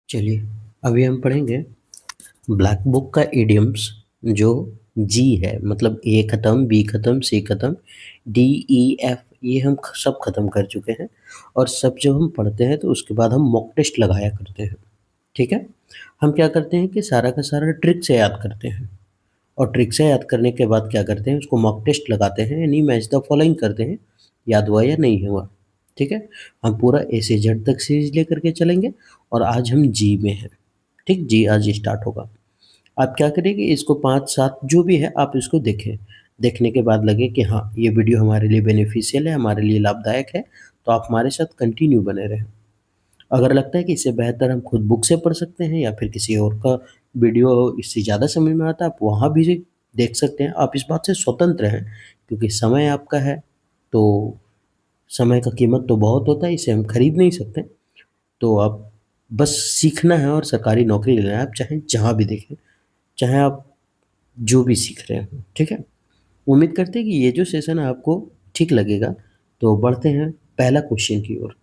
चलिए, अभी हम पढ़ेंगे ब्लैक बुक का इडियम्स जो जी है, मतलब ए खत्म, बी खत्म, सी खत्म, डी, ई, एफ ये हम सब खत्म कर चुके हैं। और सब जब हम पढ़ते हैं तो उसके बाद हम मॉक टेस्ट लगाया करते हैं। ठीक है? हम क्या करते हैं कि सारा का सारा ट्रिक से याद करते हैं, और ट्रिक से याद करने के बाद क्या करते हैं, उसको मॉक टेस्ट लगाते हैं, यानी मैच द फॉलोइंग करते हैं, याद हुआ या नहीं हुआ। ठीक है? हम पूरा ए से जेड तक सीरीज लेकर के चलेंगे, और आज हम जी में हैं। ठीक, जी आज स्टार्ट होगा। आप क्या करिए इसको 5-7 जो भी है आप इसको देखें। देखने के बाद लगे कि हाँ, ये वीडियो हमारे लिए बेनिफिशियल है, हमारे लिए लाभदायक है, तो आप हमारे साथ कंटिन्यू बने रहें। अगर लगता है कि इससे बेहतर हम खुद बुक से पढ़ सकते हैं या फिर किसी और का वीडियो इससे ज़्यादा समझ में आता है, आप वहाँ भी देख सकते हैं। आप इस बात से स्वतंत्र हैं, क्योंकि समय आपका है, तो समय का कीमत तो बहुत होता है, इसे हम खरीद नहीं सकते। तो आप बस सीखना है और सरकारी नौकरी लेना है, आप चाहे जहाँ भी देखें, चाहे आप जो भी सीख रहे हो। ठीक है? उम्मीद करते हैं कि ये जो सेशन है आपको ठीक लगेगा। तो बढ़ते हैं पहला क्वेश्चन की ओर।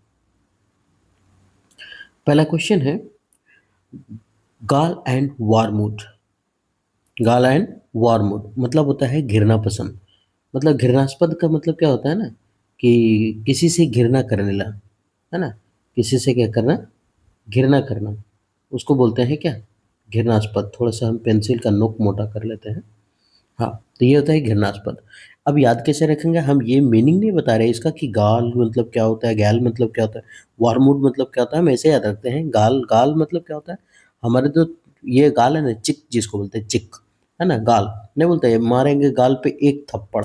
पहला क्वेश्चन है, गाल एंड वारमूड। गाल एंड वारमूड मतलब होता है घृणा पसंद। मतलब घृणास्पद का मतलब क्या होता है ना, कि किसी से घृणा करने लगा, है ना? किसी से क्या करना, घृणा करना, उसको बोलते हैं क्या, घृणास्पद। थोड़ा सा हम पेंसिल का नोक मोटा कर लेते हैं। हाँ, तो ये होता है घृणास्पद। अब याद कैसे रखेंगे, हम ये मीनिंग नहीं बता रहे इसका कि गाल मतलब क्या होता है, गैल मतलब क्या होता है, वारमूड मतलब क्या होता है, हम ऐसे याद रखते हैं। गाल गाल मतलब क्या होता है, हमारे तो ये गाल है ना, चिक जिसको बोलते हैं, चिक, है ना, गाल नहीं बोलते हैं, मारेंगे गाल पे एक थप्पड़,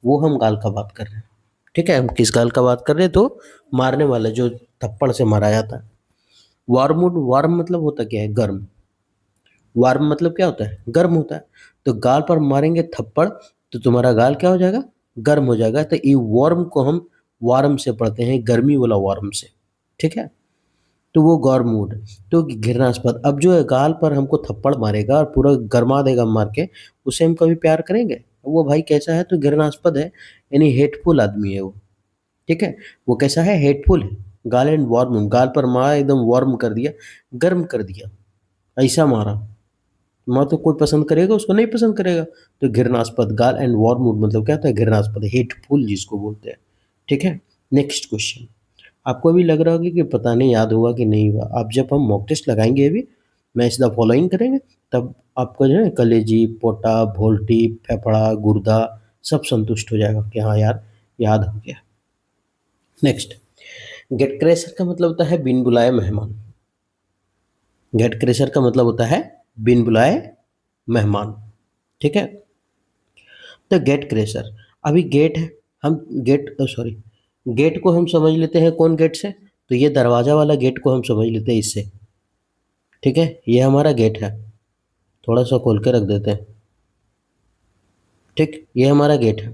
वो हम गाल का बात कर रहे हैं। ठीक है? हम किस गाल का बात कर रहे हैं, तो मारने वाला जो थप्पड़ से मारा जाता है। वार्मवुड, वार्म मतलब होता क्या है, गर्म। वार्म मतलब क्या होता है, गर्म होता है। तो गाल पर मारेंगे थप्पड़, तो तुम्हारा गाल क्या हो जाएगा, गर्म हो जाएगा। तो ये वार्म को हम वार्म से पढ़ते हैं, गर्मी वाला वार्म से। ठीक है? तो वो गौरमूड, तो घृणास्पद। अब जो है गाल पर हमको थप्पड़ मारेगा और पूरा गरमा देगा मार के, उसे हम कभी प्यार करेंगे? वो भाई कैसा है, तो घृणास्पद है, यानी हेटफुल आदमी है वो। ठीक है? वो कैसा है, हेटफुल है। गाल एंड वार्म, गाल पर मारा एकदम वार्म कर दिया, गर्म कर दिया, ऐसा मारा। माँ तो कोई पसंद करेगा, उसको नहीं पसंद करेगा। तो घृणास्पद, गाल एंड वार्मवुड मतलब क्या होता है, घृणास्पद, हेटफुल जिसको बोलते हैं। ठीक है? Next question. आपको अभी लग रहा होगा कि पता नहीं याद हुआ कि नहीं हुआ। आप जब हम मॉक टेस्ट लगाएंगे अभी, मैच द फॉलोइंग करेंगे, तब आपका जो है कलेजी, पोटा, भोल्टी, फेफड़ा, गुर्दा सब संतुष्ट हो जाएगा कि हाँ यार, याद हो गया। नेक्स्ट, गेट क्रैशर का मतलब होता है बिन बुलाए मेहमान। गेट क्रैशर का मतलब होता है बिन बुलाए मेहमान। ठीक है? तो गेट क्रैशर, अभी गेट है, हम गेट सॉरी, गेट को हम समझ लेते हैं कौन गेट से, तो ये दरवाज़ा वाला गेट को हम समझ लेते हैं इससे। ठीक है? ये हमारा गेट है, थोड़ा सा खोल के रख देते हैं। ठीक, ये हमारा गेट है।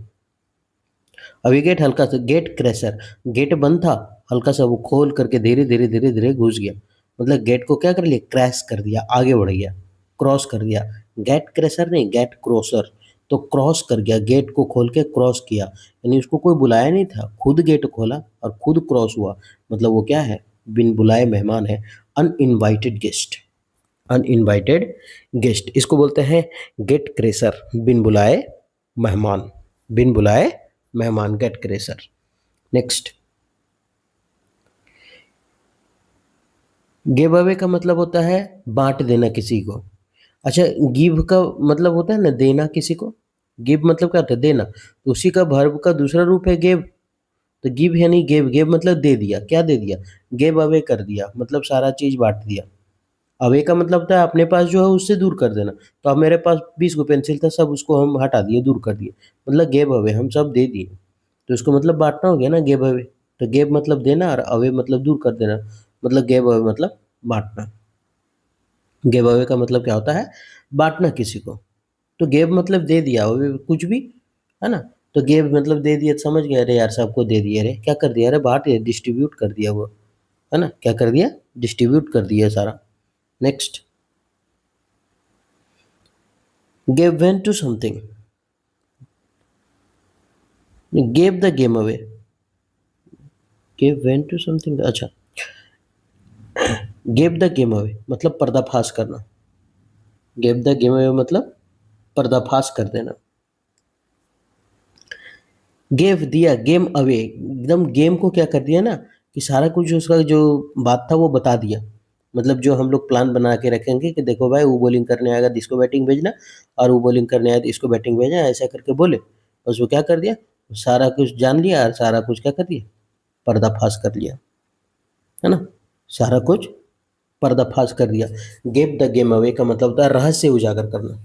अभी गेट हल्का सा, गेट क्रैशर, गेट बंद था, हल्का सा वो खोल करके धीरे धीरे धीरे धीरे घुस गया, मतलब गेट को क्या कर लिया, क्रैश कर दिया, आगे बढ़ गया, क्रॉस कर दिया। गेट क्रैशर नहीं, गेट क्रॉसर। तो क्रॉस कर गया, गेट को खोल के क्रॉस किया, यानी उसको कोई बुलाया नहीं था, खुद गेट खोला और खुद क्रॉस हुआ। मतलब वो क्या है, बिन बुलाए मेहमान है, अनइनवाइटेड गेस्ट। अनइनवाइटेड गेस्ट इसको बोलते हैं गेट क्रेशर, बिन बुलाए मेहमान। बिन बुलाए मेहमान, gate crasher. Next, give away का मतलब होता है बांट देना किसी को। अच्छा, गिव का मतलब होता है ना, देना किसी को। गिव मतलब क्या होता है, देना, तो उसी का वर्ब का दूसरा रूप है गिव। तो गिव यानी गिव, गिव मतलब दे दिया, क्या दे दिया, गिव अवे कर दिया, मतलब सारा चीज बांट दिया। अवे का मतलब होता है अपने पास जो है उससे दूर कर देना। तो अब मेरे पास 20 गो पेंसिल था, सब उसको हम हटा दिए, दूर कर दिए, मतलब गेव अवे, हम सब दे दिए। तो इसको मतलब बांटना हो गया ना, गेव अवे। तो गेव मतलब देना और अवे मतलब दूर कर देना, मतलब गेव अवे मतलब बांटना। गेव अवे का मतलब क्या होता है, बांटना किसी को। तो गेव मतलब दे दिया, अवे कुछ भी, है ना। तो गेव मतलब दे दिया, तो समझ गए, अरे यार सबको दे दिया, अरे क्या कर दिया, अरे बांट दिया, डिस्ट्रीब्यूट कर दिया वो, है ना, क्या कर दिया, डिस्ट्रीब्यूट कर दिया सारा। Next, gave went to something, gave the game away, gave went to something, अच्छा, गेव द गेम अवे मतलब पर्दाफाश करना। गेव द गेम अवे मतलब पर्दाफाश कर देना। गेव दिया गेम अवे, एकदम गेम को क्या कर दिया ना, कि सारा कुछ उसका जो बात था वो बता दिया। मतलब जो हम लोग प्लान बना के रखेंगे कि देखो भाई वो बॉलिंग करने आएगा तो इसको बैटिंग भेजना, और वो बॉलिंग करने आया तो इसको बैटिंग भेजना, ऐसा करके बोले। बस वो क्या कर दिया, सारा कुछ जान लिया और सारा कुछ क्या कर दिया, पर्दाफाश कर लिया, है ना। सारा कुछ पर्दाफाश कर दिया। गेव द गेम अवे का मतलब होता है रहस्य उजागर करना।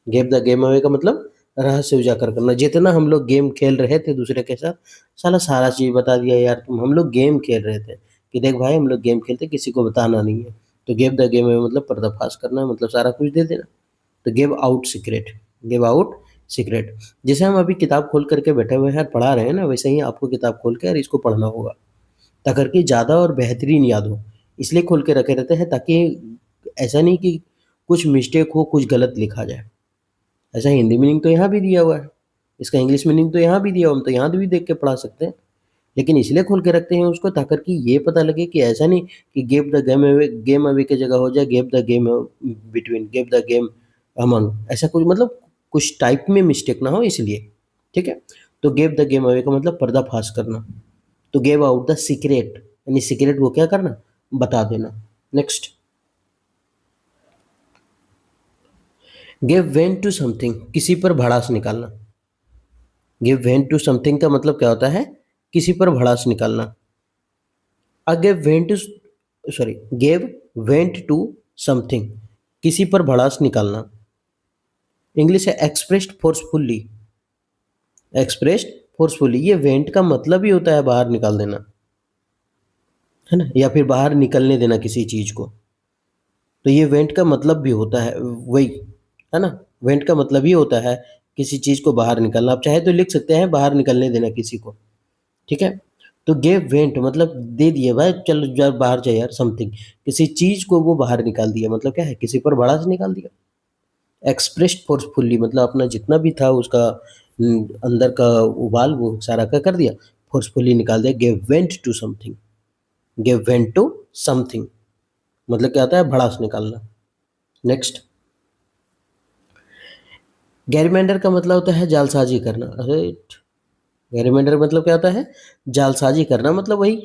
गेम द गेम अवे का मतलब रहस्य उजागर करना। जितना हम लोग गेम खेल रहे थे दूसरे के साथ, साला सारा चीज़ बता दिया यार, तुम हम लोग गेम खेल रहे थे कि देख भाई हम लोग गेम खेलते किसी को बताना नहीं है। तो गेम द गेम अवे मतलब पर्दाफाश करना, मतलब सारा कुछ दे देना। तो give out secret, give out secret. जैसे हम अभी किताब खोल करके बैठे हुए हैं पढ़ा रहे हैं ना, वैसे ही आपको किताब खोल के और इसको पढ़ना होगा ताकि ज़्यादा और बेहतरीन याद हो। इसलिए खोल के रखे रहते हैं ताकि ऐसा नहीं कि कुछ मिस्टेक हो, कुछ गलत लिखा जाए। ऐसा हिंदी मीनिंग तो यहाँ भी दिया हुआ है, इसका इंग्लिश मीनिंग तो यहाँ भी दिया हुआ, हम तो यहाँ भी देख के पढ़ा सकते हैं। लेकिन इसलिए खोल के रखते हैं उसको ताकि कि ये पता लगे कि ऐसा नहीं कि गेम अवे की जगह हो जाए gave the game between, gave the game among, ऐसा कुछ मतलब कुछ टाइप में मिस्टेक ना हो इसलिए। ठीक है। तो गेव द गेम अवे का मतलब पर्दाफाश करना। तो गेव आउट द सीक्रेट, यानी सीक्रेट को क्या करना, बता देना। Next, give vent to something, किसी पर भड़ास निकालना। गिव वेन टू समथिंग का मतलब क्या होता है, किसी पर भड़ास निकालना। Give vent to, sorry, give vent to something, किसी पर भड़ास निकालना। इंग्लिश है एक्सप्रेस्ड फोर्सफुल्ली, एक्सप्रेस्ड फोर्सफुल्ली। ये वेंट का मतलब ही होता है बाहर निकाल देना, है ना, या फिर बाहर निकलने देना किसी चीज को। तो ये वेंट का मतलब भी होता है वही, है ना। वेंट का मतलब ही होता है किसी चीज को बाहर निकालना। आप चाहे तो लिख सकते हैं बाहर निकलने देना किसी को। ठीक है। तो गेव वेंट मतलब दे दिए भाई, चल जा बाहर जा यार, समथिंग, किसी चीज को वो बाहर निकाल दिया, मतलब क्या है, किसी पर बड़ा से निकाल दिया। एक्सप्रेस्ड फोर्सफुल्ली मतलब अपना जितना भी था उसका अंदर का उबाल वो सारा का कर दिया, फोर्सफुली निकाल दिया। Gave vent to something, gave vent to something मतलब क्या होता है, भड़ास निकालना। नेक्स्ट, गैरीमैंडर का मतलब होता है जालसाजी करना। अरे, गैरीमैंडर मतलब क्या होता है, जालसाजी करना, मतलब वही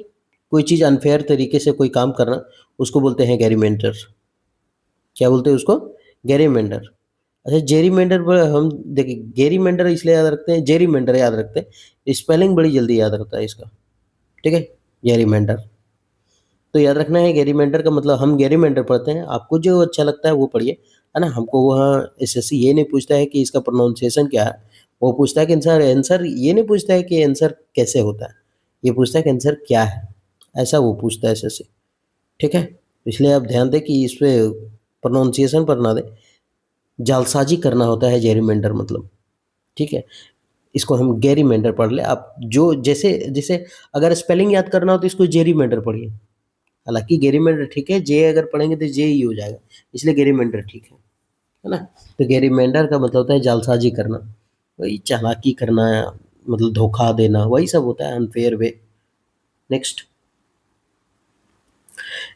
कोई चीज़ अनफेयर तरीके से कोई काम करना, उसको बोलते हैं गैरीमैंडर। क्या बोलते हैं उसको, गैरीमैंडर। अच्छा, जेरीमैंडर हम देखिए, गैरीमैंडर इसलिए याद रखते हैं, जेरीमैंडर याद रखते हैं, स्पेलिंग बड़ी जल्दी याद रहता है इसका। ठीक है, गैरीमैंडर। तो याद रखना है गैरीमैंडर का मतलब, हम गैरीमैंडर पढ़ते हैं, आपको जो अच्छा लगता है वो पढ़िए, है ना। हमको वहाँ एसएससी ये नहीं पूछता है कि इसका प्रोनाउंसिएशन क्या है, वो पूछता है कि आंसर, आंसर ये नहीं पूछता है कि आंसर कैसे होता है, ये पूछता है कि आंसर क्या है, ऐसा वो पूछता है एसएससी। ठीक है। इसलिए आप ध्यान दें कि इस पे प्रोनाउंसिएशन पर ना दें, जालसाजी करना होता है जेरीमैंडर मतलब। ठीक है। इसको हम गैरीमैंडर पढ़ ले आप, जो जैसे जैसे अगर स्पेलिंग याद करना हो तो इसको जेरीमैंडर पढ़िए। हालाँकि गेरीमेंटर ठीक है, जे अगर पढ़ेंगे तो जे ही हो जाएगा, इसलिए गेरीमेंटर ठीक है ना? तो गेरीमेंटर का मतलब होता है जालसाज़ी करना, वही चालाकी करना, मतलब धोखा देना, वही सब होता है unfair way. Next,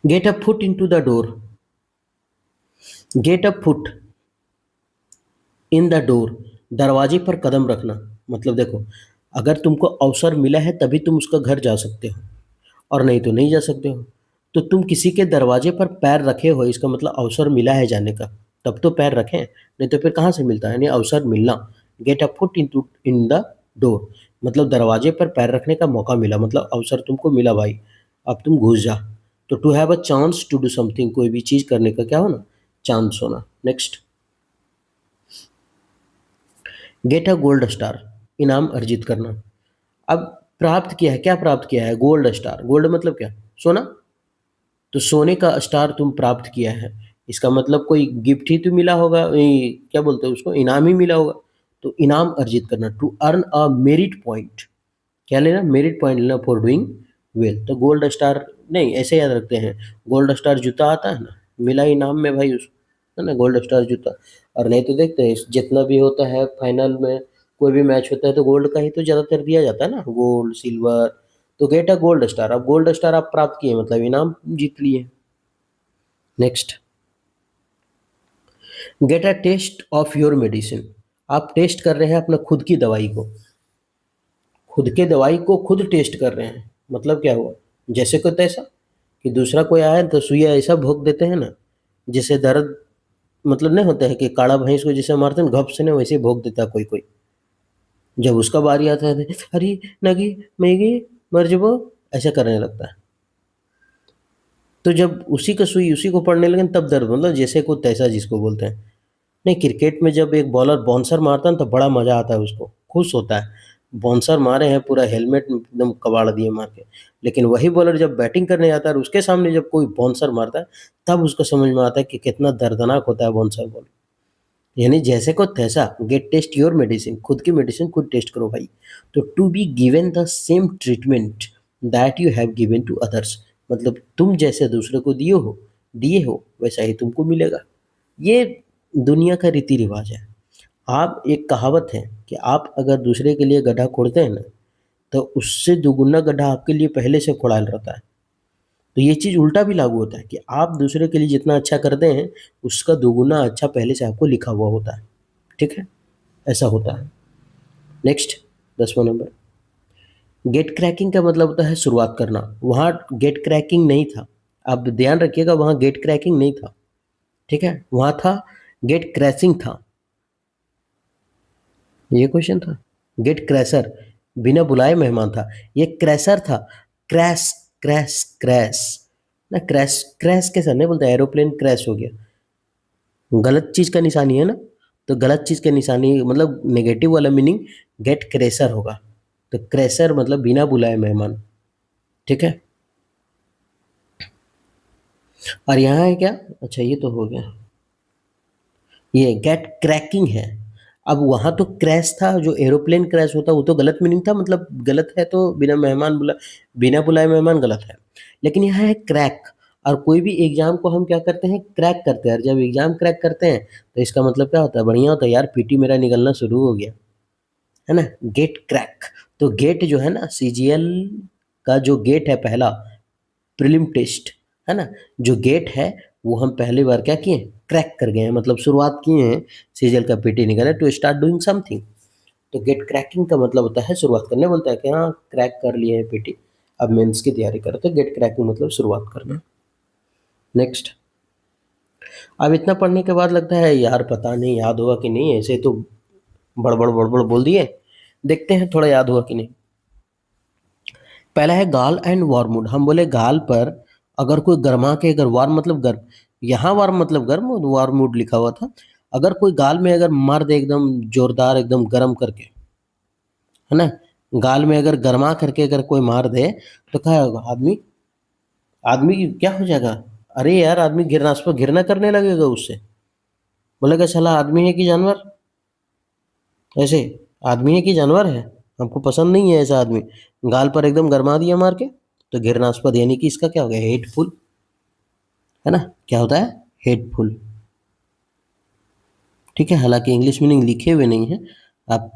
get a foot into the door, get a foot in the door, दरवाजे पर कदम रखना। मतलब देखो, अगर तुमको अवसर मिला है तभी तुम उसका घर जा सकते हो, और नहीं तो नहीं जा सकते हो। तो तुम किसी के दरवाजे पर पैर रखे हो, इसका मतलब अवसर मिला है जाने का, तब तो पैर रखें, नहीं तो फिर कहाँ से मिलता है, यानी अवसर मिलना। Get a foot in the door मतलब दरवाजे पर पैर रखने का मौका मिला, मतलब अवसर तुमको मिला भाई, अब तुम घुस जा। तो to have a chance to do something, कोई भी चीज़ करने का क्या होना, चांस होना। Next, get a gold star, इनाम अर्जित करना। अब प्राप्त किया है, क्या प्राप्त किया है, गोल्ड स्टार। गोल्ड मतलब क्या, सोना। तो सोने का स्टार तुम प्राप्त किया है, इसका मतलब कोई गिफ्ट ही तो मिला होगा, क्या बोलते हैं उसको, इनाम ही मिला होगा। तो इनाम अर्जित करना, to earn a merit point, क्या लेना, मेरिट पॉइंट लेना फॉर डूइंग वेल। तो गोल्ड स्टार नहीं, ऐसे याद रखते हैं, गोल्ड स्टार जूता आता है ना, मिला इनाम में भाई उस, है ना, गोल्ड स्टार जूता। और नहीं तो देखते हैं जितना भी होता है फाइनल में, कोई भी मैच होता है तो गोल्ड का ही तो ज़्यादातर दिया जाता है ना, गोल्ड सिल्वर। तो गेट अ गोल्ड स्टार, अब गोल्ड स्टार आप प्राप्त किए मतलब इनाम जीत लिए। Next, get a taste of your medicine. आप टेस्ट कर रहे हैं अपना खुद की दवाई को, खुद के दवाई को खुद टेस्ट कर रहे हैं। मतलब क्या हुआ, जैसे को तैसा, कि दूसरा कोई आया तो सुइया ऐसा भोंक देते हैं ना, जिससे दर्द मतलब नहीं होता है कि काड़ा भैंस को जैसे मारते हैं घप से ना, वैसे ही भोंक देता है कोई कोई। जब उसका बारी आता है तो, अरे नगी मैगी मर जबो, ऐसा करने लगता है। तो जब उसी का सुई उसी को पड़ने लगे तब दर्द, मतलब जैसे को तैसा जिसको बोलते हैं। नहीं, क्रिकेट में जब एक बॉलर बाउंसर मारता है ना, तो बड़ा मजा आता है उसको, खुश होता है। बाउंसर मारे हैं पूरा हेलमेट एकदम कबाड़ दिए मार के। लेकिन वही बॉलर जब बैटिंग करने जाता है और उसके सामने जब कोई बाउंसर मारता है, तब उसको समझ में आता है कि कितना दर्दनाक होता है बाउंसर बॉल। यानी जैसे को तैसा, गेट टेस्ट योर मेडिसिन, खुद की मेडिसिन खुद टेस्ट करो भाई। तो to be given the same treatment that you have given to others, मतलब तुम जैसे दूसरे को दिए हो वैसा ही तुमको मिलेगा। ये दुनिया का रीति रिवाज है। आप, एक कहावत है कि आप अगर दूसरे के लिए गड्ढा खोदते हैं ना, तो उससे दुगुना गड्ढा आपके लिए पहले से खोदाल रहता है। तो ये चीज़ उल्टा भी लागू होता है कि आप दूसरे के लिए जितना अच्छा करते हैं, उसका दुगुना अच्छा पहले से आपको लिखा हुआ होता है। ठीक है? ऐसा होता है। नेक्स्ट, 10वां नंबर, गेट क्रैकिंग का मतलब होता है शुरुआत करना। वहाँ गेट क्रैकिंग नहीं था। आप ध्यान रखिएगा, वहाँ गेट क्रैकिंग नहीं था। ठीक है? वहाँ था गेट क्रैशिंग था। ये क्वेश्चन था। गेट क्रैशर, बिना बुलाए मेहमान था। ये क्रैशर था। क्रैश, क्रैश, क्रैश, ना क्रैश, क्रैश कैसा नहीं बोलते, एरोप्लेन क्रैश हो गया, गलत चीज़ का निशानी है ना। तो गलत चीज़ का निशानी मतलब नेगेटिव वाला मीनिंग गेट क्रैशर होगा। तो क्रैशर मतलब बिना बुलाए मेहमान। ठीक है? और यहाँ है क्या, अच्छा ये तो हो गया, ये गेट क्रैकिंग है। अब वहाँ तो क्रैश था, जो एरोप्लेन क्रैश होता वो तो गलत मीनिंग था, मतलब गलत है तो बिना बुलाए मेहमान गलत है। लेकिन यहाँ है क्रैक। और कोई भी एग्जाम को हम क्या करते हैं, क्रैक करते हैं। और जब एग्जाम क्रैक करते हैं तो इसका मतलब क्या होता है, बढ़िया होता है यार, पीटी मेरा निकलना शुरू हो गया, है ना। गेट क्रैक, तो गेट जो है ना, सीजीएल का जो गेट है पहला, प्रीलिम टेस्ट, है ना, जो गेट है वो हम पहली बार क्या किए, क्रैक कर गए हैं, मतलब शुरुआत किए हैं सीजल का पीटी निकाले टू स्टार्ट डूइंग समथिंग। तो गेट क्रैकिंग का मतलब होता है शुरुआत करने, बोलता है कि हाँ क्रैक कर लिए हैं पीटी, अब मेंस की तैयारी करो। तो गेट क्रैकिंग मतलब शुरुआत करना। नेक्स्ट, अब इतना पढ़ने के बाद लगता है यार पता नहीं याद होगा कि नहीं, ऐसे तो बड़बड़ बड़बड़ बोल दिए, देखते हैं थोड़ा याद हुआ कि नहीं। पहला है गाल एंड वार्मवुड। हम बोले गाल पर अगर कोई गरमा के, अगर वार्म मतलब गर्म, यहाँ वार्म मतलब गर्म, वार्मवुड लिखा हुआ था। अगर कोई गाल में अगर मार दे एकदम जोरदार, एकदम गर्म करके, है ना, गाल में अगर गरमा करके अगर कोई मार दे, तो क्या होगा, आदमी आदमी क्या हो जाएगा, अरे यार आदमी घृणास्पद घृणा करने लगेगा उससे, बोलेगा साला आदमी है कि जानवर। ऐसे, आदमी है कि जानवर है, हमको पसंद नहीं है ऐसा आदमी। गाल पर एकदम गरमा दिया मार के, तो घृणास्पद, यानी कि इसका क्या हो गया, हेटफुल, है ना। क्या होता है, हेटफुल। ठीक है, हालांकि इंग्लिश मीनिंग लिखे हुए नहीं है, आप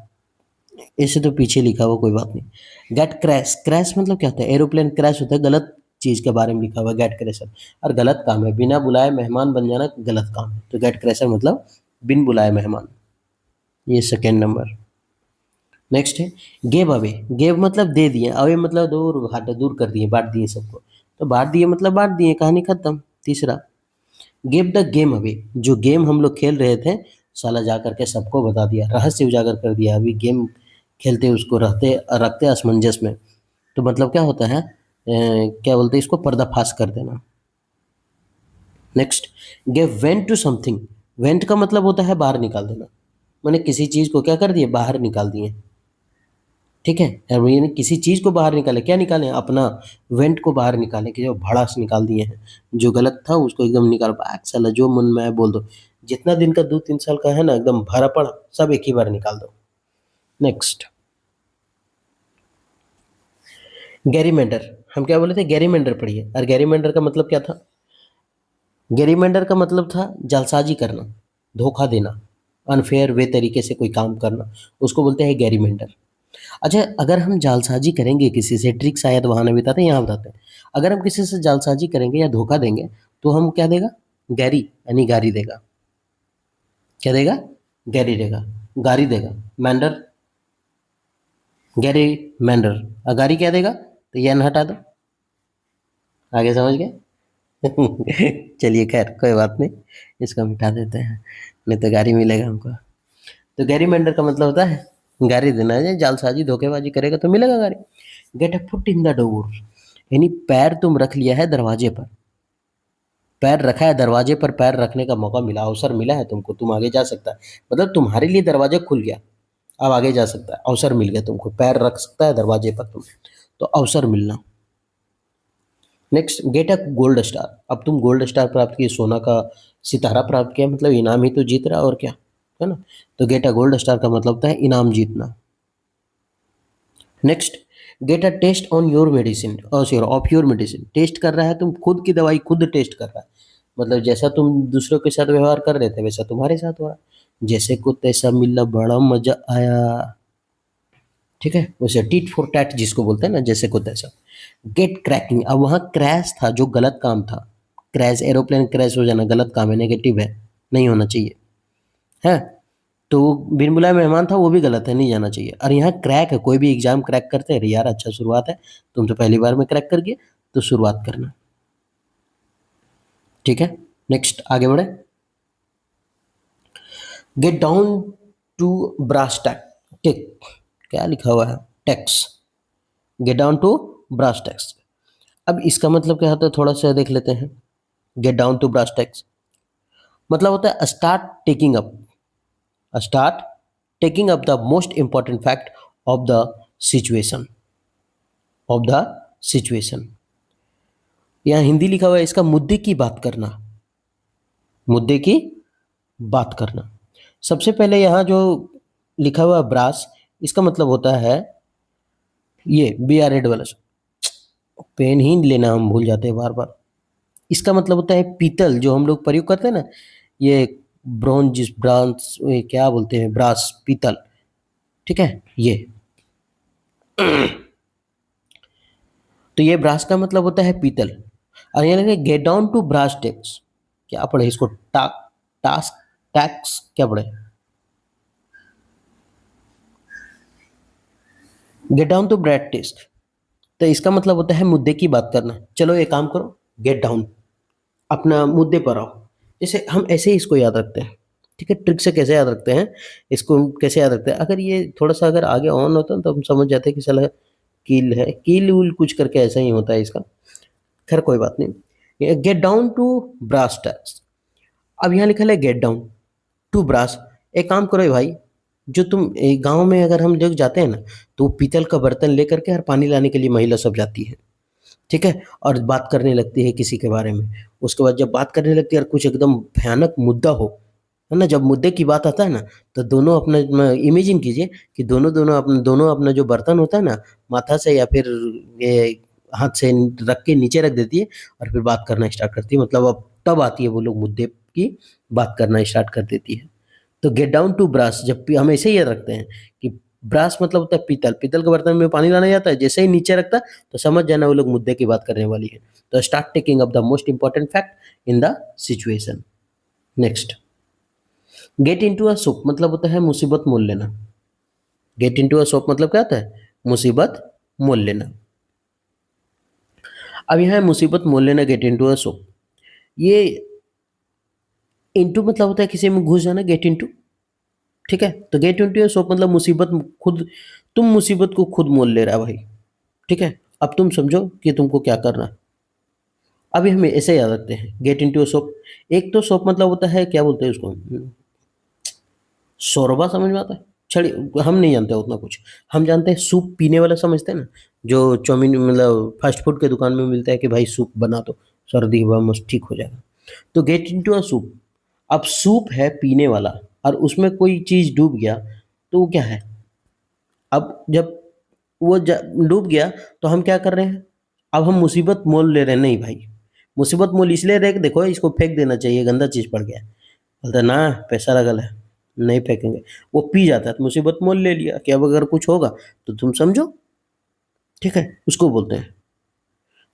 ऐसे तो पीछे लिखा हुआ, कोई बात नहीं। गेट क्रैश, क्रैश मतलब क्या होता है, एरोप्लेन क्रैश होता है, गलत चीज़ के बारे में लिखा हुआ गेट क्रैशर। और गलत काम है, बिना बुलाए मेहमान बन जाना गलत काम है, तो गेट क्रैशर मतलब बिन बुलाए मेहमान। ये सेकेंड नंबर। नेक्स्ट है गेव अवे। गेव मतलब दे दिए, अवे मतलब दूर हट, दूर कर दिए, बांट दिए सबको। तो बांट दिए मतलब बांट दिए, कहानी खत्म। तीसरा, गिव द गेम अवे। जो गेम हम लोग खेल रहे थे, साला जा करके सबको बता दिया, रहस्य उजागर कर दिया। अभी गेम खेलते उसको रहते रखते असमंजस में, तो मतलब क्या होता है, क्या बोलते हैं इसको, पर्दाफाश कर देना। Next, give vent to something. Vent का मतलब होता है बाहर निकाल देना, मैंने किसी चीज़ को क्या कर दिए, बाहर निकाल दिए। ठीक है, अब यानी किसी चीज़ को बाहर निकाले, क्या निकालें, अपना वेंट को बाहर निकालें, कि जो भड़ास निकाल दिए हैं, जो गलत था उसको एकदम निकाल, भाग साला जो मन में आए बोल दो। जितना दिन का 2-3 साल का है ना एकदम भरा पड़ा, सब एक ही बार निकाल दो। नेक्स्ट, गैरीमेंडर। हम क्या बोले थे, गैरीमेंडर पढ़िए। और गैरीमेंडर का मतलब क्या था, गैरीमेंडर का मतलब था जालसाजी करना, धोखा देना, अनफेयर वे तरीके से कोई काम करना, उसको बोलते हैं गैरीमेंडर। अच्छा, अगर हम जालसाजी करेंगे किसी से, ट्रिक शायद वहाँ नहीं बताते, यहाँ बताते हैं। अगर हम किसी से जालसाजी करेंगे या धोखा देंगे, तो हम क्या देगा, गैरी यानी गारी देगा। क्या देगा? गैरी देगा, गारी देगा। मैंडर, गैरी मैंडर। गारी क्या देगा? तो ये न हटा दो। आगे समझ गए? चलिए खैर कोई बात नहीं, इसको हम मिटा देते हैं, नहीं तो गारी मिलेगा हमको। तो गैरी मेंढर का मतलब होता है गारी देना है, जालसाजी धोखेबाजी करेगा तो मिलेगा गारी। Get a foot in the door, यानी पैर तुम रख लिया है दरवाजे पर। पैर रखा है दरवाजे पर, पैर रखने का मौका मिला, अवसर मिला है तुमको, तुम आगे जा सकता है। मतलब तुम्हारे लिए दरवाजा खुल गया, अब आगे जा सकता है, अवसर मिल गया तुमको, पैर रख सकता है दरवाजे पर तुम, तो अवसर मिलना। Next, get a gold star. अब तुम गोल्ड स्टार प्राप्त किए, सोना का सितारा प्राप्त किया, मतलब इनाम ही तो जीत रहा और क्या, है ना। तो गेट अ गोल्ड स्टार का मतलब होता है इनाम जीतना। Next, get a taste on your medicine, sorry of your medicine. Taste कर रहा है, तुम खुद की दवाई खुद टेस्ट कर रहा है, मतलब जैसा तुम दूसरों के साथ व्यवहार कर रहे थे वैसा तुम्हारे साथ हो रहा है। जैसे को तैसा मिला, बड़ा मजा आया। ठीक है, वैसे टीट फॉर टैट जिसको बोलते हैं ना, जैसे को तैसा। गेट क्रैकिंग, अब वहाँ क्रैश था जो गलत काम था। क्रैश, एरोप्लेन क्रैश हो जाना गलत काम है, नेगेटिव है, नहीं होना चाहिए, है। तो बिन बुलाए मेहमान था, वो भी गलत है, नहीं जाना चाहिए। और यहाँ क्रैक है, कोई भी एग्जाम क्रैक करते हैं, अरे यार अच्छा शुरुआत है, तुम तो पहली बार में क्रैक कर गए, तो शुरुआत करना। ठीक है, नेक्स्ट आगे बढ़े। Get down to brass tack, tack, क्या लिखा हुआ है, tacks. Get down to brass tacks. अब इसका मतलब क्या होता है, थोड़ा सा देख लेते हैं। Get down to brass tacks मतलब होता है start taking up, start taking up the most important fact of the situation, of the situation. यहाँ हिंदी लिखा हुआ है, इसका मुद्दे की बात करना, मुद्दे की बात करना। सबसे पहले यहाँ जो लिखा हुआ है ब्रास, इसका मतलब होता है ये बी आर एड वाला, पेन ही लेना हम भूल जाते हैं बार बार। इसका मतलब होता है पीतल, जो हम लोग प्रयोग करते हैं ना, ये ब्रॉन्ज, ब्रांस, क्या बोलते हैं, ब्रास, पीतल। ठीक है, ये तो ये ब्रास का मतलब होता है पीतल। और ये लगे get down to brass tacks, क्या पढ़े इसको, टास्क टैक्स क्या पढ़े, get down to brass test. तो इसका मतलब होता है मुद्दे की बात करना। चलो एक काम करो, गेट डाउन, अपना मुद्दे पर आओ। जैसे हम ऐसे ही इसको याद रखते हैं, ठीक है, ट्रिक से कैसे याद रखते हैं, इसको कैसे याद रखते हैं, अगर ये थोड़ा सा अगर आगे ऑन होता है तो हम समझ जाते हैं कि साला कील है, कील उल कुछ करके ऐसा ही होता है इसका। खैर कोई बात नहीं, get down to brass tacks. अब यहाँ लिखा है गेट डाउन टू ब्रास। एक काम करो भाई, जो तुम गांव में अगर हम लोग जाते हैं ना, तो वो पीतल का बर्तन लेकर के और पानी लाने के लिए महिला सब जाती है, ठीक है, और बात करने लगती है किसी के बारे में। उसके बाद जब बात करने लगती है और कुछ एकदम भयानक मुद्दा हो, है ना, जब मुद्दे की बात आता है ना, तो दोनों अपना इमेजिन कीजिए कि दोनों अपना जो बर्तन होता है ना, माथा से या फिर ये हाथ से रख के नीचे रख देती है, और फिर बात करना स्टार्ट करती है। मतलब अब तब आती है वो लोग मुद्दे की बात करना स्टार्ट कर देती है। तो गेट डाउन टू ब्रास, जब हम ऐसे ही रखते हैं कि ब्रास मतलब होता है पीतल, पीतल के बर्तन में पानी लाना जाता है, जैसे ही नीचे रखता है तो समझ जाना वो लोग मुद्दे की बात करने वाली है। तो start taking up the most important fact in the situation. Next, get into a soup मतलब होता है मुसीबत मोल लेना। गेट इनटू अ सूप मतलब क्या होता है, मुसीबत मोल लेना। अब यहाँ है मुसीबत मोल लेना, गेट इनटू अ सूप। ये इनटू मतलब होता है किसी में घुस जाना, गेट इनटू, ठीक है। तो गेट इनटू अ सूप मतलब मुसीबत खुद, तुम मुसीबत को खुद मोल ले रहा है भाई, ठीक है। अब तुम समझो कि तुमको क्या करना है। अभी हम ऐसे याद रखते हैं, गेट इनटू अ सोप। एक तो सोप मतलब होता है, क्या बोलते हैं उसको, शोरबा समझ में आता है, छड़ी, हम नहीं जानते उतना कुछ। हम जानते हैं सूप पीने वाला, समझते हैं ना, जो चाउमीन मतलब फास्ट फूड के दुकान में मिलता है कि भाई सूप बना दो, सर्दी हुआ मस्त ठीक हो जाएगा। तो गेट इनटू अ सूप, अब सूप है पीने वाला, और उसमें कोई चीज डूब गया, तो वो क्या है। अब जब वो डूब गया, तो हम क्या कर रहे हैं, अब हम मुसीबत मोल ले रहे हैं, नहीं भाई, मुसीबत मोल इसलिए रहे कि देखो इसको फेंक देना चाहिए, गंदा चीज पड़ गया। बोलता ना, पैसा लगल है, नहीं फेंकेंगे। वो पी जाता है, तो मुसीबत मोल ले लिया कि अब अगर कुछ होगा तो तुम समझो, ठीक है, उसको बोलते हैं।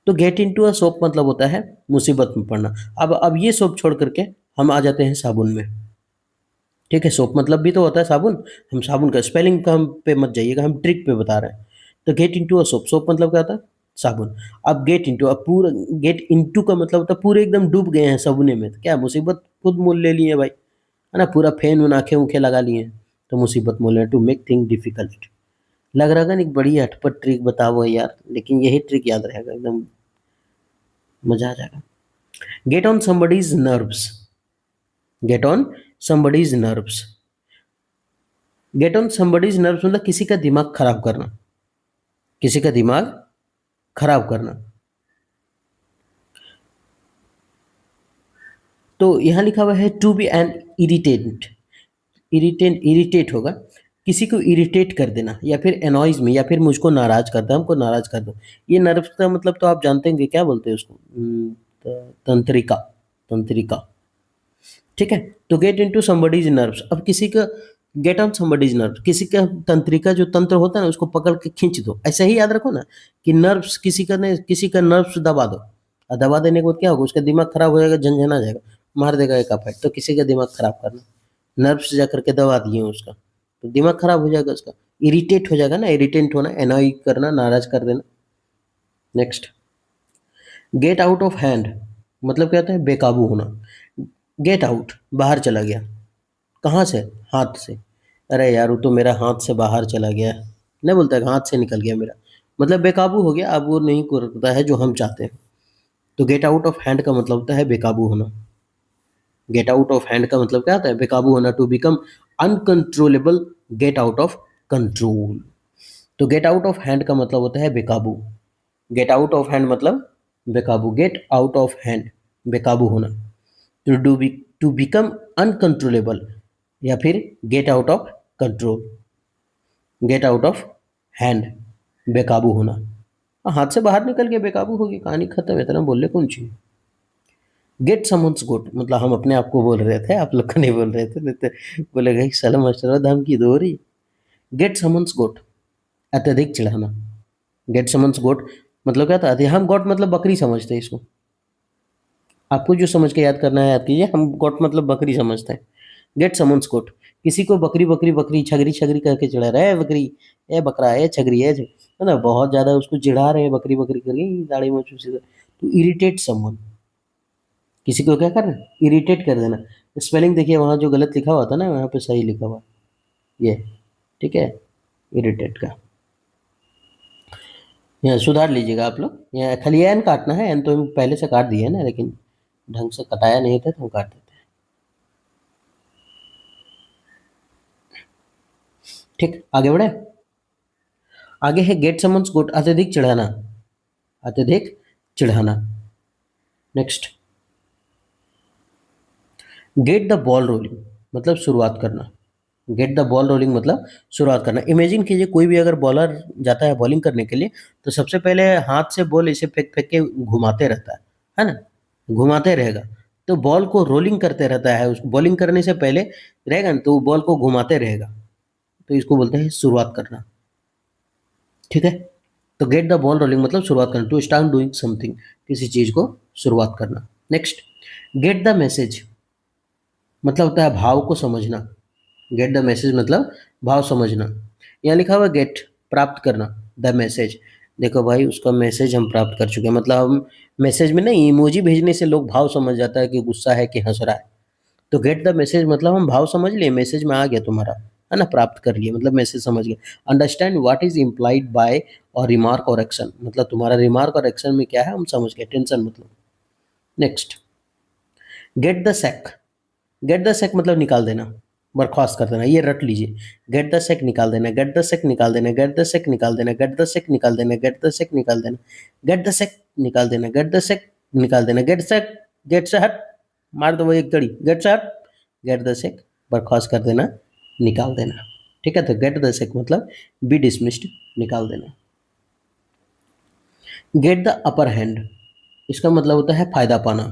तो गेट इनटू अ सोप मतलब होता है मुसीबत में पड़ना। अब ये सोप छोड़ करके हम आ जाते हैं साबुन में। ठीक है, सोप मतलब भी तो होता है साबुन। हम साबुन का स्पेलिंग का हम पे मत जाइएगा, हम ट्रिक पे बता रहे हैं। तो get into a soap, soap मतलब क्या होता है? साबुन। अब गेट इनटू, अब पूरा गेट इनटू का मतलब होता है पूरे एकदम डूब गए हैं साबुने में, तो क्या मुसीबत खुद मोल ले लिए भाई, है ना? पूरा फेन उन आंखें ऊँखें लगा लिए हैं, तो मुसीबत मोल रहे, टू मेक थिंग डिफिकल्ट। लग रहा था ना एक बड़ी अटपट ट्रिक बताओ यार, लेकिन यही ट्रिक याद रहेगा एकदम, मजा आ जाएगा। Get on somebody's nerves, get on somebody's nerves, get on somebody's nerves मतलब किसी का दिमाग खराब करना, किसी का दिमाग खराब करना। तो यहाँ लिखा हुआ है to be an irritate, irritate होगा, किसी को इरिटेट कर देना, या फिर एनॉयज में, या फिर मुझको नाराज कर दो, हमको नाराज कर दो। ये नर्व्स का मतलब तो आप जानते होंगे, क्या बोलते हैं उसको? तंत्रिका, तंत्रिका। ठीक है, तो गेट इनटू समबडीज नर्व्स, अब किसी का गेट ऑन समबडीज नर्व, किसी का तंत्रिका जो तंत्र होता है ना, उसको पकड़ के खींच दो। ऐसा ही याद रखो ना कि नर्व्स किसी का ने किसी का नर्व्स दबा दो, और दबा देने के बाद क्या होगा? उसका दिमाग खराब हो जाएगा, झंझना जाएगा, मार देगा एक आप। तो किसी का दिमाग खराब करना, नर्व्स जा करके दबा दिए उसका, तो दिमाग खराब हो जाएगा उसका, इरिटेट हो जाएगा ना, इरिटेंट होना, एनॉय करना, नाराज कर देना। Next, gate out of hand मतलब क्या होता है? बेकाबू होना। गेट आउट, बाहर चला गया, कहाँ से? हाथ से। अरे यार वो तो मेरा हाथ से बाहर चला गया, नहीं बोलता है कि हाथ से निकल गया मेरा, मतलब बेकाबू हो गया, अब वो नहीं करता है जो हम चाहते हैं। तो गेट आउट ऑफ हैंड का मतलब होता है बेकाबू होना। गेट आउट ऑफ हैंड का मतलब क्या होता है? बेकाबू होना, to become uncontrollable, get out of control. तो गेट आउट ऑफ हैंड का मतलब होता है बेकाबू। गेट आउट ऑफ हैंड मतलब बेकाबू, गेट आउट ऑफ हैंड, बेकाबू होना। To do be, to become uncontrollable, या फिर get out of control, get out of hand, बेकाबू होना। हाथ से बाहर निकल के बेकाबू होगी, कहानी खत्म, इतना बोलने कौन चाहिए। गेट समन्स गोट मतलब हम अपने आप को बोल रहे थे, आप लोग को नहीं बोल रहे थे, नहीं तो बोलेगा साला मास्टर धमकी दो रही। गेट समन्स गोट, अत्यधिक चिढ़ाना। गेट समन्स गोट मतलब क्या था? हम गोट मतलब बकरी समझते हैं इसको, आपको जो समझ के याद करना है याद कीजिए, हम गोट मतलब बकरी समझते हैं। गेट समन्स गोट, किसी को बकरी बकरी बकरी, छगरी छगरी करके चिढ़ा रहा है, बकरी, ए बकरा, ए छगरी, है ना? बहुत ज़्यादा उसको चिढ़ा रहे हैं बकरी बकरी करके, दाढ़ी मूंछ सीधा। तो इरिटेट समवन, किसी को क्या करना? इरिटेट कर देना। स्पेलिंग देखिए, वहाँ जो गलत लिखा हुआ था ना, वहाँ पे सही लिखा हुआ ये, ठीक है, इरिटेट का। यहाँ सुधार लीजिएगा आप लोग, यहाँ खाली एन काटना है, एन तो हम पहले से काट दिए है ना, लेकिन ढंग से कटाया नहीं था तो हम काट देते हैं। ठीक, आगे बढ़े। आगे है गेट समन्स गुड, अत्यधिक चिढ़ाना, अत्यधिक चिढ़ाना। Next, get the ball rolling मतलब शुरुआत करना। गेट द बॉल रोलिंग मतलब शुरुआत करना। इमेजिन कीजिए कोई भी अगर बॉलर जाता है बॉलिंग करने के लिए, तो सबसे पहले हाथ से बॉल इसे फेंक फेंक के घुमाते रहता है ना? घुमाते रहेगा, तो बॉल को रोलिंग करते रहता है, उसको बॉलिंग करने से पहले रहेगा ना, तो बॉल को घुमाते रहेगा, तो इसको बोलते हैं शुरुआत करना। ठीक है, तो गेट द बॉल रोलिंग मतलब शुरुआत करना, टू स्टार्ट डूइंग समथिंग, किसी चीज को शुरुआत करना। नेक्स्ट, गेट द मैसेज मतलब होता है भाव को समझना। गेट द मैसेज मतलब भाव समझना। यहाँ लिखा हुआ गेट, प्राप्त करना, द मैसेज, देखो भाई उसका मैसेज हम प्राप्त कर चुके हैं, मतलब हम मैसेज में नहीं, इमोजी भेजने से लोग भाव समझ जाता है कि गुस्सा है कि हंस रहा है। तो गेट द मैसेज मतलब हम भाव समझ लिए, मैसेज में आ गया तुम्हारा, है ना? प्राप्त कर लिए मतलब मैसेज समझ गए। Understand what is implied by or remark or action मतलब तुम्हारा रिमार्क और एक्शन में क्या है हम समझ गए, टेंशन मतलब। Next, get the sack, get the sack मतलब निकाल देना, बर्खास्त कर देना, ये रट लीजिए। गेट द सेक निकाल देना, गेट द सेक निकाल देना, गेट द सेक निकाल देना, गेट द सेक निकाल देना, गेट द सेक निकाल देना, गेट द सेक निकाल देना, गेट द सेक निकाल देना, गेट सेक, गेट से हट, मार दो वो एक घड़ी, गेट से हट, गेट द सेक, बर्खास्त कर देना, निकाल देना। ठीक है, तो गेट द सेक मतलब बी डिसमिस्ड, निकाल देना। गेट द अपर हैंड, इसका मतलब होता है फायदा पाना।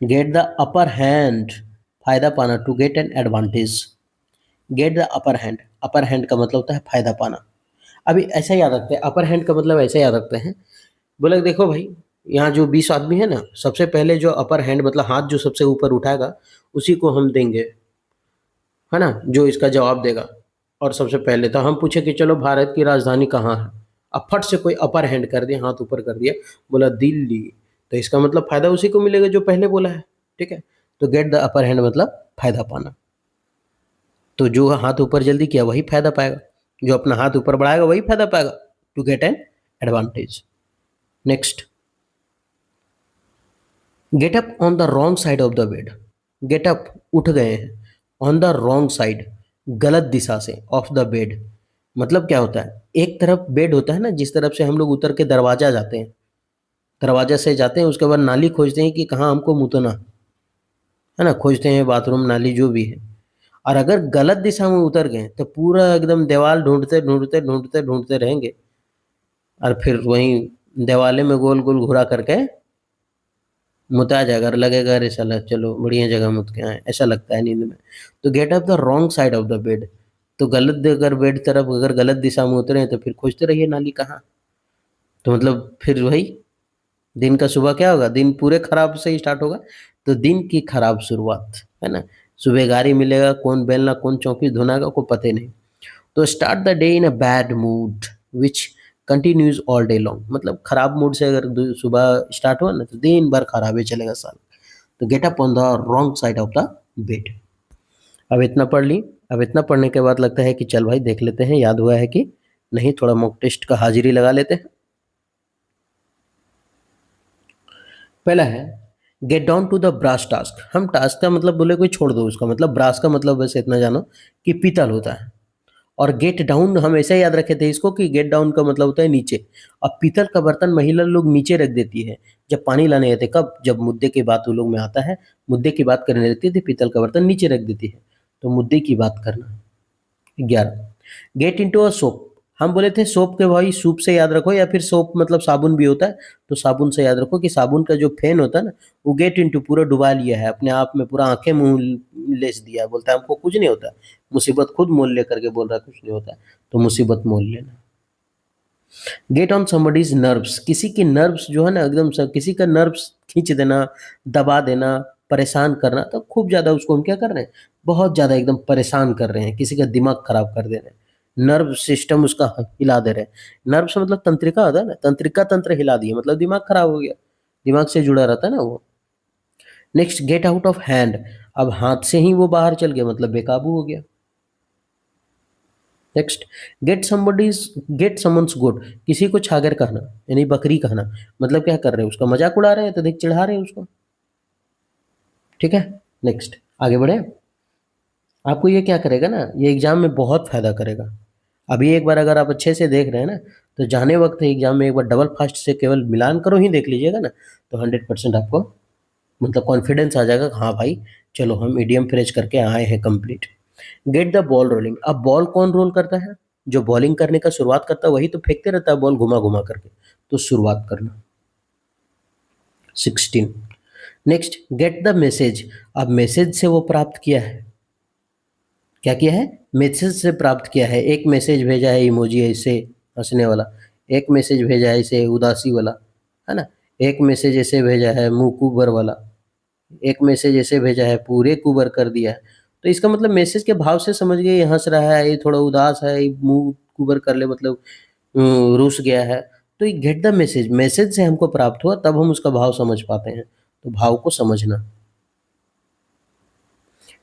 गेट द अपर हैंड, फायदा पाना, to get an advantage. Get the upper hand, upper hand का मतलब होता है फायदा पाना। अभी ऐसा याद रखते हैं, अपर हैंड का मतलब ऐसा याद रखते हैं, बोला देखो भाई, यहाँ जो 20 आदमी है ना, सबसे पहले जो अपर हैंड मतलब हाथ जो सबसे ऊपर उठाएगा, उसी को हम देंगे, है ना? जो इसका जवाब देगा। और सबसे पहले तो हम पूछे कि चलो भारत की राजधानी कहाँ है? अब फट से कोई अपर हैंड कर दिया, हाथ ऊपर कर दिया, बोला दिल्ली। तो इसका मतलब फ़ायदा उसी को मिलेगा जो पहले बोला है, ठीक है? तो गेट द अपर हैंड मतलब फ़ायदा पाना। तो जो हाथ ऊपर जल्दी किया वही फ़ायदा पाएगा, जो अपना हाथ ऊपर बढ़ाएगा वही फ़ायदा पाएगा, to get an advantage. Next, get up on the wrong side of the bed. Get up उठ गए हैं, ऑन द रॉन्ग साइड गलत दिशा से, ऑफ द बेड मतलब क्या होता है, एक तरफ बेड होता है ना, जिस तरफ से हम लोग उतर के दरवाजा जाते हैं, दरवाजा से जाते हैं, उसके बाद नाली खोजते हैं कि कहाँ हमको मुतना, है ना? खोजते हैं बाथरूम नाली जो भी है। और अगर गलत दिशा में उतर गए तो पूरा एकदम दीवार ढूंढते ढूंढते ढूंढते ढूंढते रहेंगे, और फिर वहीं दीवाले में गोल गोल घुरा करके मुता जाएगा, और लगेगा अरे साला चलो बढ़िया जगह मुत के आए, ऐसा लगता है नींद में। तो get up the wrong side of the bed, तो गलत अगर बेड तरफ अगर गलत दिशा में उतरे हैं तो फिर खोजते रहिए नाली कहाँ। तो मतलब फिर वही दिन का सुबह क्या होगा, दिन पूरे खराब से ही स्टार्ट होगा। तो दिन की खराब शुरुआत, है ना? सुबह गाड़ी मिलेगा, कौन बेलना कौन चौकी धुनागा को पता ही नहीं। तो start the day in a bad mood which continues all day long, मतलब खराब मूड से अगर सुबह स्टार्ट हुआ ना तो दिन भर खराब ही चलेगा साल। तो gate up on the wrong side of the bed. अब इतना पढ़ ली। अब इतना पढ़ने के बाद लगता है कि चल भाई देख लेते हैं याद हुआ है कि नहीं, थोड़ा मॉक टेस्ट का हाजिरी लगा लेते हैं। पहला है get down to the brass task. हम टास्क का मतलब बोले कोई छोड़ दो, उसका मतलब ब्रास का मतलब बस इतना जानो कि पीतल होता है। और गेट डाउन हम ऐसे याद रखे थे इसको कि गेट डाउन का मतलब होता है नीचे। अब पीतल का बर्तन महिला लोग नीचे रख देती है जब पानी लाने आते, कब? जब मुद्दे की बात उन लोग में आता है, मुद्दे की बात करने लगती है तो पीतल का बर्तन नीचे रख देती है। तो मुद्दे की बात करना। 11, गेट इंटू अ सोप। हम बोले थे सोप के भाई सूप से याद रखो, या फिर सोप मतलब साबुन भी होता है, तो साबुन से याद रखो कि साबुन का जो फेन होता है ना, वो गेट इंटू पूरा डुबा लिया है अपने आप में, पूरा आंखें मुंह लेस दिया है, बोलता है हमको कुछ नहीं होता, मुसीबत खुद मोल लेकर के बोल रहा है कुछ नहीं होता, तो मुसीबत मोल लेना। गेट ऑन समबडीज नर्व्स, किसी की नर्व्स जो है ना एकदम किसी का नर्व्स खींच देना, दबा देना, परेशान करना, तो खूब ज़्यादा उसको हम क्या कर रहे हैं, बहुत ज़्यादा एकदम परेशान कर रहे हैं, किसी का दिमाग खराब कर दे रहे हैं, नर्व सिस्टम उसका हिला दे रहे हैं। नर्व्स मतलब तंत्रिका होता है ना, तंत्रिका तंत्र हिला दिए मतलब दिमाग खराब हो गया, दिमाग से जुड़ा रहता है ना वो। Next, gate out of hand. अब हाथ से ही वो बाहर चल गया मतलब बेकाबू हो गया। Next, get someone's goat. किसी को छागर कहना यानी बकरी कहना, मतलब क्या कर रहे हैं, उसका मजाक उड़ा रहे हैं तो देख चिढ़ा रहे हैं उसको, ठीक है? नेक्स्ट, आगे बढ़े। आपको ये क्या करेगा ना, ये एग्जाम में बहुत फायदा करेगा। अभी एक बार अगर आप अच्छे से देख रहे हैं ना, तो जाने वक्त एग्जाम में एक बार डबल फास्ट से केवल मिलान करो ही देख लीजिएगा ना, तो 100% आपको मतलब कॉन्फिडेंस आ जाएगा कि हाँ भाई चलो हम मीडियम फ्रेज करके आए हैं complete. Gate the ball rolling. अब बॉल कौन रोल करता है, जो बॉलिंग करने का शुरुआत करता है वही तो फेंकते रहता है बॉल घुमा घुमा करके, तो शुरुआत करना। 16, नेक्स्ट, गेट द मैसेज। अब मैसेज से वो प्राप्त किया है, क्या किया है, मैसेज से प्राप्त किया है। एक मैसेज भेजा है इमोजी ऐसे हंसने वाला, एक मैसेज भेजा है इसे उदासी वाला, है ना? एक मैसेज ऐसे भेजा है मुंह कुबर वाला, एक मैसेज ऐसे भेजा है पूरे कुबर कर दिया है। तो इसका मतलब मैसेज के भाव से समझ गए ये हंस रहा है, ये थोड़ा उदास है, ये मुंह कुबर कर ले मतलब रुस गया है। तो ये गेट द मैसेज, मैसेज से हमको प्राप्त हुआ तब हम उसका भाव समझ पाते हैं, तो भाव को समझना।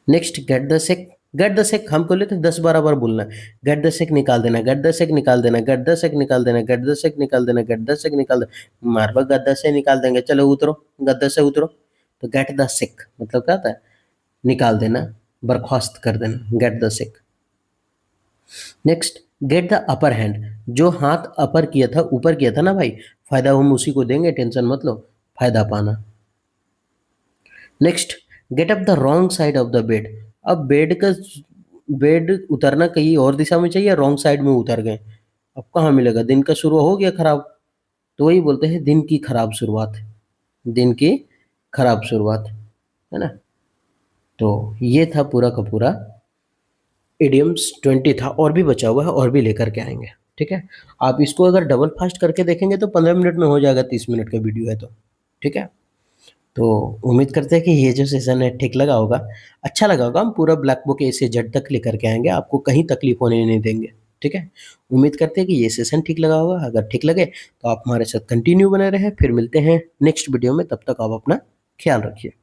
Next, get the sec. Gate the सेक हमको लेते 10-12 बार बोलना है, गेट द सेक निकाल देना, गेट द सेक निकाल देना, गेट द सेक निकाल देना, गेट द सेक निकाल देना, गेट द सेक निकाल देना, मारवा गद्दा से निकाल देंगे, चलो उतरो गद्दा से उतरो। तो गेट द सेक मतलब क्या होता है, निकाल देना, बर्खास्त कर देना, gate the sec. Next, get the upper hand. जो हाथ अपर किया था, ऊपर किया था ना भाई, फायदा हम उसी को देंगे, टेंशन मत लो, फायदा पाना। Next, get up the wrong side of the bed. अब बेड उतरना कहीं और दिशा में चाहिए, रॉन्ग साइड में उतर गए, अब कहाँ मिलेगा, दिन का शुरू हो गया खराब। तो वही बोलते हैं दिन की खराब शुरुआत, दिन की खराब शुरुआत, है ना? तो ये था पूरा का पूरा इडियम्स 20 था, और भी बचा हुआ है और भी लेकर के आएंगे। ठीक है? आप इसको अगर डबल फ़ास्ट करके देखेंगे तो 15 मिनट में हो जाएगा, 30 मिनट का वीडियो है तो, ठीक है? तो उम्मीद करते हैं कि ये जो सेशन है ठीक लगा होगा, अच्छा लगा होगा। हम पूरा ब्लैक बुक ए से जेड तक लेकर के आएँगे, आपको कहीं तकलीफ़ होने नहीं देंगे, ठीक है? उम्मीद करते हैं कि ये सेशन ठीक लगा होगा, अगर ठीक लगे तो आप हमारे साथ कंटिन्यू बने रहें, फिर मिलते हैं नेक्स्ट वीडियो में, तब तक आप अपना ख़्याल रखिए।